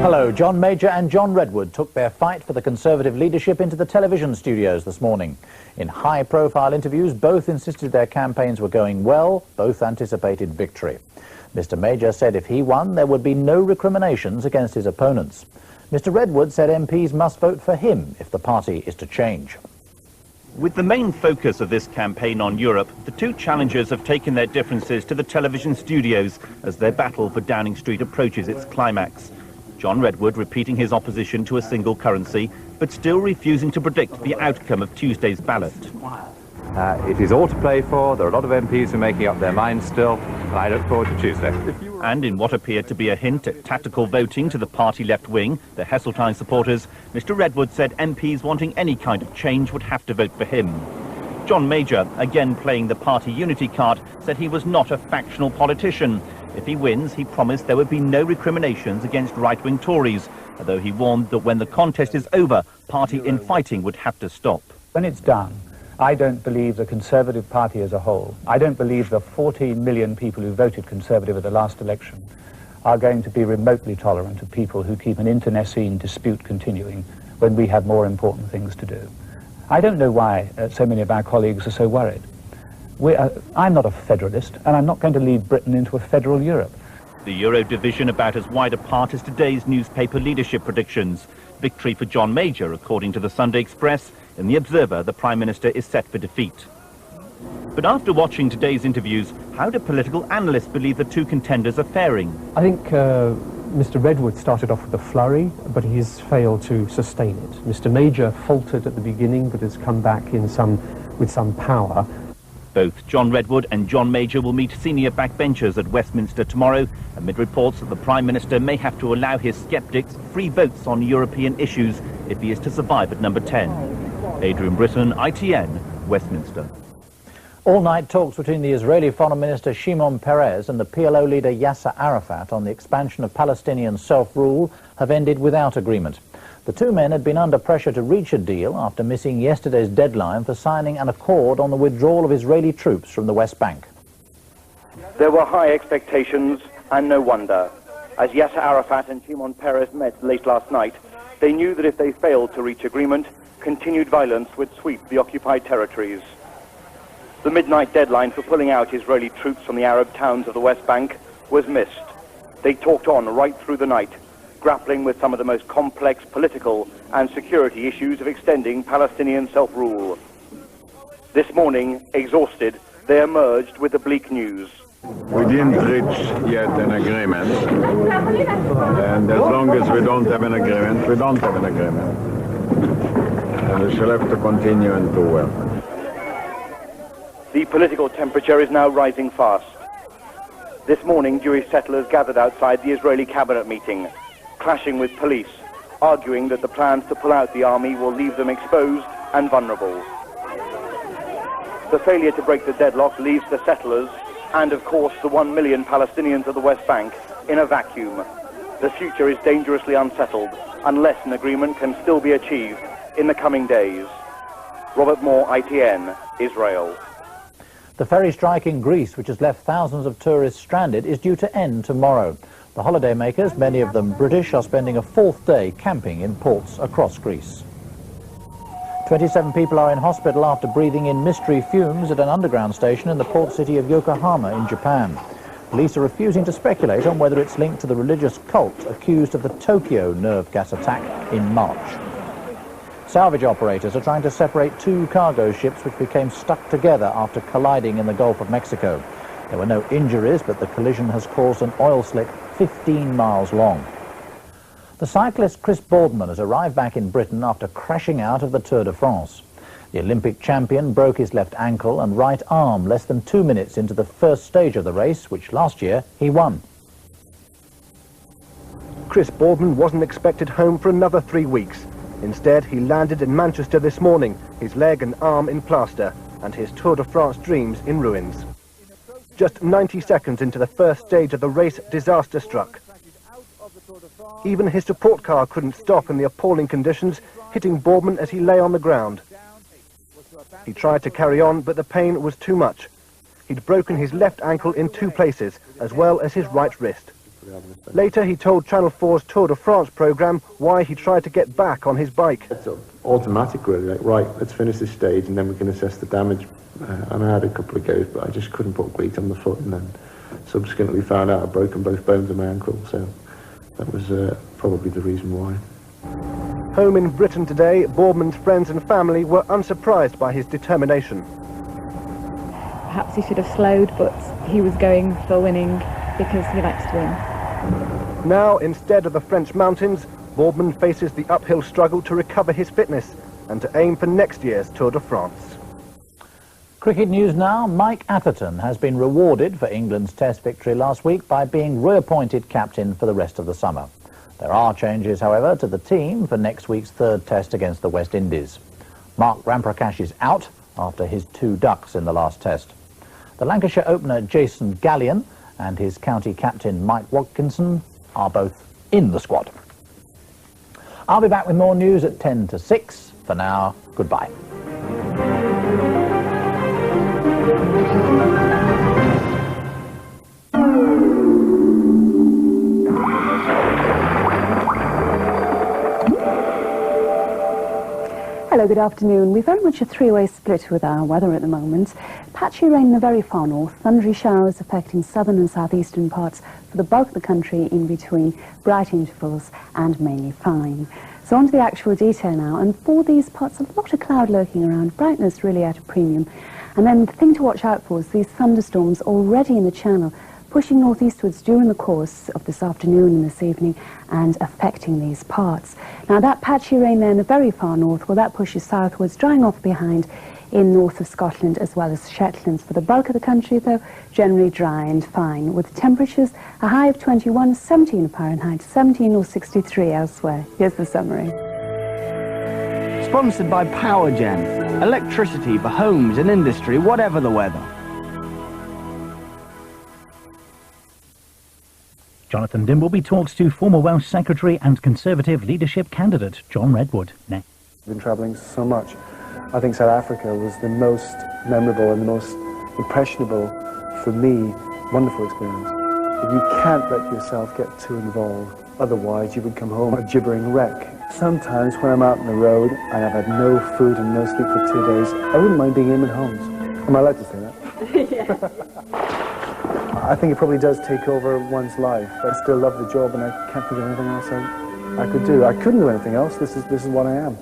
Hello, John Major and John Redwood took their fight for the Conservative leadership into the television studios this morning. In high-profile interviews, both insisted their campaigns were going well, both anticipated victory. Mr. Major said if he won, there would be no recriminations against his opponents. Mr. Redwood said MPs must vote for him if the party is to change. With the main focus of this campaign on Europe, the two challengers have taken their differences to the television studios as their battle for Downing Street approaches its climax. John Redwood repeating his opposition to a single currency, but still refusing to predict the outcome of Tuesday's ballot. It is all to play for. There are a lot of MPs who are making up their minds still, and I look forward to Tuesday. And in what appeared to be a hint at tactical voting to the party left wing, the Heseltine supporters, Mr. Redwood said MPs wanting any kind of change would have to vote for him. John Major, again playing the party unity card, said he was not a factional politician. If he wins, he promised there would be no recriminations against right-wing Tories, although he warned that when the contest is over, party infighting would have to stop. When it's done, I don't believe the Conservative Party as a whole, I don't believe the 14 million people who voted Conservative at the last election are going to be remotely tolerant of people who keep an internecine dispute continuing when we have more important things to do. I don't know why so many of our colleagues are so worried. I'm not a federalist, and I'm not going to lead Britain into a federal Europe. The Euro division about as wide apart as today's newspaper leadership predictions. Victory for John Major, according to the Sunday Express. In the Observer, the Prime Minister is set for defeat. But after watching today's interviews, how do political analysts believe the two contenders are faring? I think Mr. Redwood started off with a flurry, but he's failed to sustain it. Mr. Major faltered at the beginning, but has come back with some power. Both John Redwood and John Major will meet senior backbenchers at Westminster tomorrow, amid reports that the Prime Minister may have to allow his sceptics free votes on European issues if he is to survive at number 10. Adrian Britton, ITN, Westminster. All-night talks between the Israeli Foreign Minister Shimon Peres and the PLO leader Yasser Arafat on the expansion of Palestinian self-rule have ended without agreement. The two men had been under pressure to reach a deal after missing yesterday's deadline for signing an accord on the withdrawal of Israeli troops from the West Bank. There were high expectations, and no wonder. As Yasser Arafat and Shimon Peres met late last night, they knew that if they failed to reach agreement, continued violence would sweep the occupied territories. The midnight deadline for pulling out Israeli troops from the Arab towns of the West Bank was missed. They talked on right through the night, grappling with some of the most complex political and security issues of extending Palestinian self-rule. This morning, exhausted, they emerged with the bleak news. We didn't reach yet an agreement, and as long as we don't have an agreement, we don't have an agreement. And we shall have to continue and do well. The political temperature is now rising fast. This morning, Jewish settlers gathered outside the Israeli cabinet meeting, clashing with police, arguing that the plans to pull out the army will leave them exposed and vulnerable. The failure to break the deadlock leaves the settlers, and of course the 1 million Palestinians of the West Bank, in a vacuum. The future is dangerously unsettled unless an agreement can still be achieved in the coming days. Robert Moore, ITN, Israel. The ferry strike in Greece, which has left thousands of tourists stranded, is due to end tomorrow. The holidaymakers, many of them British, are spending a fourth day camping in ports across Greece. 27 people are in hospital after breathing in mystery fumes at an underground station in the port city of Yokohama in Japan. Police are refusing to speculate on whether it's linked to the religious cult accused of the Tokyo nerve gas attack in March. Salvage operators are trying to separate two cargo ships which became stuck together after colliding in the Gulf of Mexico. There were no injuries, but the collision has caused an oil slick 15 miles long. The cyclist Chris Boardman has arrived back in Britain after crashing out of the Tour de France. The Olympic champion broke his left ankle and right arm less than 2 minutes into the first stage of the race, which last year he won. Chris Boardman wasn't expected home for another 3 weeks. Instead, he landed in Manchester this morning, his leg and arm in plaster, and his Tour de France dreams in ruins. Just 90 seconds into the first stage of the race, disaster struck. Even his support car couldn't stop in the appalling conditions, hitting Boardman as he lay on the ground. He tried to carry on, but the pain was too much. he'd broken his left ankle in 2 places, as well as his right wrist. Later, he told Channel 4's Tour de France programme why he tried to get back on his bike. It's automatic, really, like, right, let's finish this stage and then we can assess the damage. And I had a couple of goes, but I just couldn't put weight on the foot, and then subsequently found out I'd broken both bones of my ankle, so that was probably the reason why. Home in Britain today, Boardman's friends and family were unsurprised by his determination. Perhaps he should have slowed, but he was going for winning because he likes to win. Now, instead of the French mountains, Boardman faces the uphill struggle to recover his fitness and to aim for next year's Tour de France. Cricket news now. Mike Atherton has been rewarded for England's Test victory last week by being reappointed captain for the rest of the summer. There are changes, however, to the team for next week's 3rd Test against the West Indies. Mark Ramprakash is out after his 2 ducks in the last Test. The Lancashire opener Jason Gallion and his county captain Mike Watkinson are both in the squad. I'll be back with more news at 10 to 6. For now, goodbye. Hello, good afternoon. We're very much a 3-way split with our weather at the moment. Patchy rain in the very far north, thundery showers affecting southern and southeastern parts for the bulk of the country in between bright intervals and mainly fine. So on to the actual detail now, and for these parts a lot of cloud lurking around, brightness really at a premium. And then the thing to watch out for is these thunderstorms already in the channel, pushing northeastwards during the course of this afternoon and this evening and affecting these parts. Now that patchy rain there in the very far north, well, that pushes southwards, drying off behind in north of Scotland as well as Shetland. For the bulk of the country, though, generally dry and fine, with temperatures a high of 21, 17 Fahrenheit, 17 or 63 elsewhere. Here's the summary. Sponsored by PowerGen, electricity for homes and industry, whatever the weather. Jonathan Dimbleby talks to former Welsh Secretary and Conservative leadership candidate John Redwood next. I've been travelling so much. I think South Africa was the most memorable and the most impressionable, for me, wonderful experience. But you can't let yourself get too involved, otherwise you would come home a gibbering wreck. Sometimes when I'm out on the road, I have had no food and no sleep for 2 days. I wouldn't mind being Eamon Holmes. Am I allowed to say that? Yeah. I think it probably does take over one's life. I still love the job and I can't think of anything else I could do. I couldn't do anything else. This is what I am.